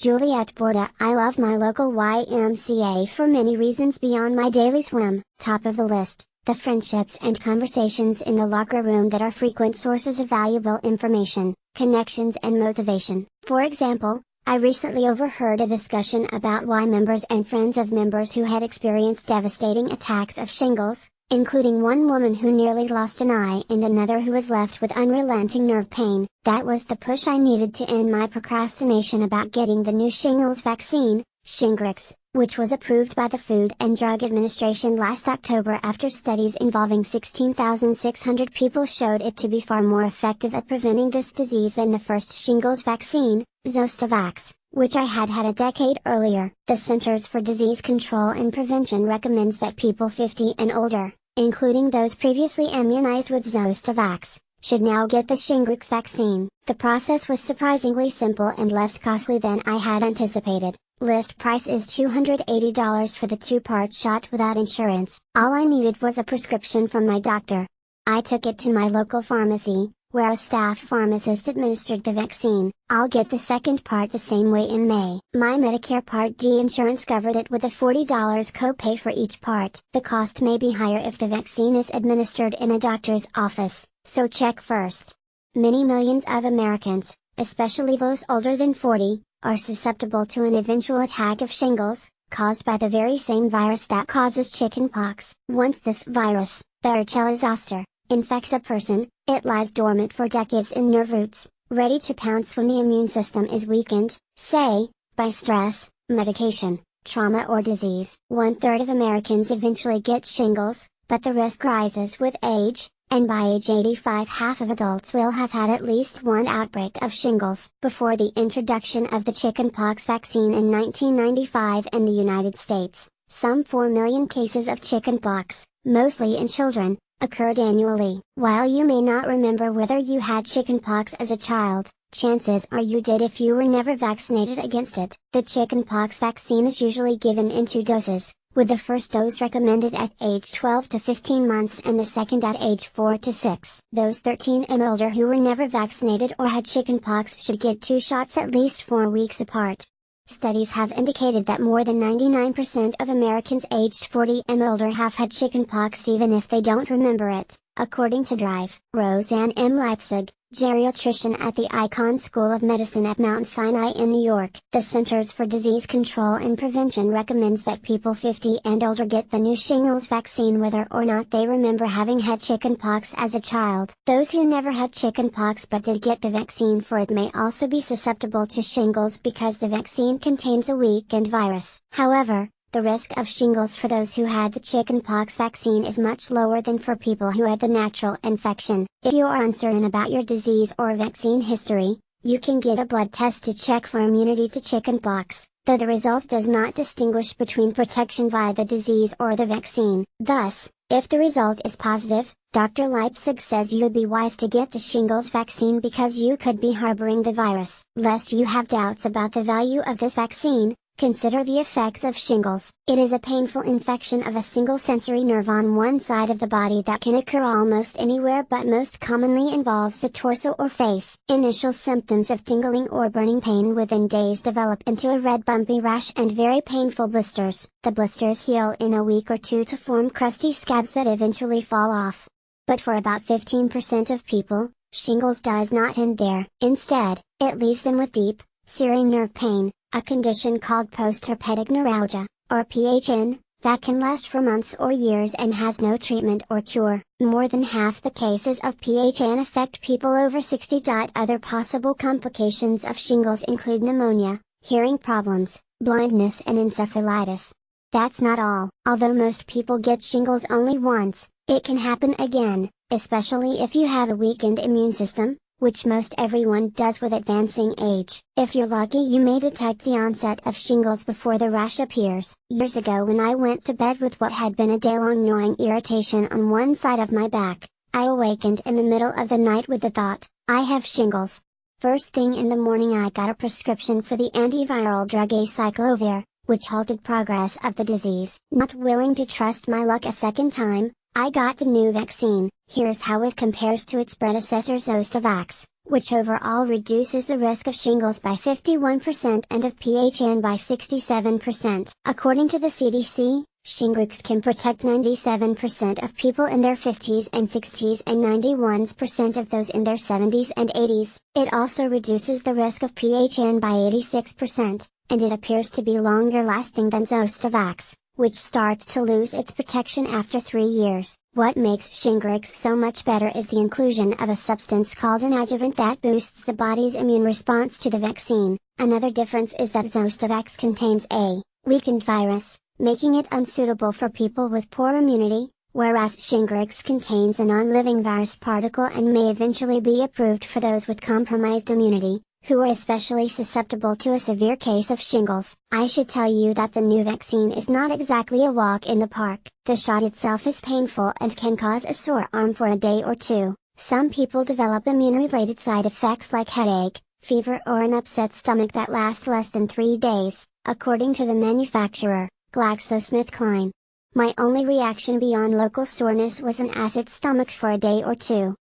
Juliette Borda I love my local YMCA for many reasons beyond my daily swim. Top of the list, the friendships and conversations in the locker room that are frequent sources of valuable information, connections and motivation. For example, I recently overheard a discussion about why members and friends of members who had experienced devastating attacks of shingles, including one woman who nearly lost an eye and another who was left with unrelenting nerve pain. That was the push I needed to end my procrastination about getting the new shingles vaccine, Shingles, which was approved by the Food and Drug Administration last October after studies involving 16,600 people showed it to be far more effective at preventing this disease than the first shingles vaccine, Zostavax, which I had had a decade earlier. The Centers for Disease Control and Prevention recommends that people 50 and older, including those previously immunized with Zostavax, should now get the Shingles vaccine. The process was surprisingly simple and less costly than I had anticipated. List price is $280 for the 2-part shot without insurance. All I needed was a prescription from my doctor. I took it to my local pharmacy, where a staff pharmacist administered the vaccine. I'll get the second part the same way in May. My Medicare Part D insurance covered it with a $40 copay for each part. The cost may be higher if the vaccine is administered in a doctor's office, so check first. Many millions of Americans, especially those older than 40, are susceptible to an eventual attack of shingles, caused by the very same virus that causes chickenpox. Once this virus, varicella zoster, infects a person, it lies dormant for decades in nerve roots, ready to pounce when the immune system is weakened, say, by stress, medication, trauma or disease. 1/3 of Americans eventually get shingles, but the risk rises with age, and by age 85 half of adults will have had at least one outbreak of shingles. Before the introduction of the chickenpox vaccine in 1995 in the United States, some 4 million cases of chickenpox, mostly in children, occurred annually. While you may not remember whether you had chickenpox as a child, chances are you did if you were never vaccinated against it. The chickenpox vaccine is usually given in 2 doses, with the first dose recommended at age 12 to 15 months and the second at age 4 to 6. Those 13 and older who were never vaccinated or had chickenpox should get 2 shots at least 4 weeks apart. Studies have indicated that more than 99% of Americans aged 40 and older have had chickenpox even if they don't remember it, according to Drive. Roseanne M. Leipzig, geriatrician at the Icahn School of Medicine at Mount Sinai in New York. The Centers for Disease Control and Prevention recommends that people 50 and older get the new shingles vaccine whether or not they remember having had chickenpox as a child. Those who never had chickenpox but did get the vaccine for it may also be susceptible to shingles because the vaccine contains a weakened virus. However, the risk of shingles for those who had the chickenpox vaccine is much lower than for people who had the natural infection. If you are uncertain about your disease or vaccine history, you can get a blood test to check for immunity to chickenpox, though the result does not distinguish between protection via the disease or the vaccine. Thus, if the result is positive, Dr. Leipzig says you'd be wise to get the shingles vaccine because you could be harboring the virus. Lest you have doubts about the value of this vaccine, consider the effects of shingles. It is a painful infection of a single sensory nerve on one side of the body that can occur almost anywhere but most commonly involves the torso or face. Initial symptoms of tingling or burning pain within days develop into a red bumpy rash and very painful blisters. The blisters heal in a week or 2 to form crusty scabs that eventually fall off. But for about 15% of people, shingles does not end there. Instead, it leaves them with deep, searing nerve pain, a condition called postherpetic neuralgia, or PHN, that can last for months or years and has no treatment or cure. More than half the cases of PHN affect people over 60. Other possible complications of shingles include pneumonia, hearing problems, blindness and encephalitis. That's not all. Although most people get shingles only once, it can happen again, especially if you have a weakened immune system, which most everyone does with advancing age. If you're lucky, you may detect the onset of shingles before the rash appears. Years ago, when I went to bed with what had been a day-long gnawing irritation on one side of my back, I awakened in the middle of the night with the thought, I have shingles. First thing in the morning I got a prescription for the antiviral drug acyclovir, which halted progress of the disease. Not willing to trust my luck a second time, I got the new vaccine. Here's how it compares to its predecessor Zostavax. which overall reduces the risk of shingles by 51% and of PHN by 67%. According to the CDC, Shingles can protect 97% of people in their 50s and 60s and 91% of those in their 70s and 80s. It also reduces the risk of PHN by 86%, and it appears to be longer lasting than Zostavax, which starts to lose its protection after 3 years. What makes Shingrix so much better is the inclusion of a substance called an adjuvant that boosts the body's immune response to the vaccine. Another difference is that Zostavax contains a weakened virus, making it unsuitable for people with poor immunity, whereas Shingrix contains a non-living virus particle and may eventually be approved for those with compromised immunity, who are especially susceptible to a severe case of shingles. I should tell you that the new vaccine is not exactly a walk in the park. The shot itself is painful and can cause a sore arm for a day or two. Some people develop immune-related side effects like headache, fever or an upset stomach that last less than 3 days, according to the manufacturer, GlaxoSmithKline. My only reaction beyond local soreness was an acid stomach for a day or two.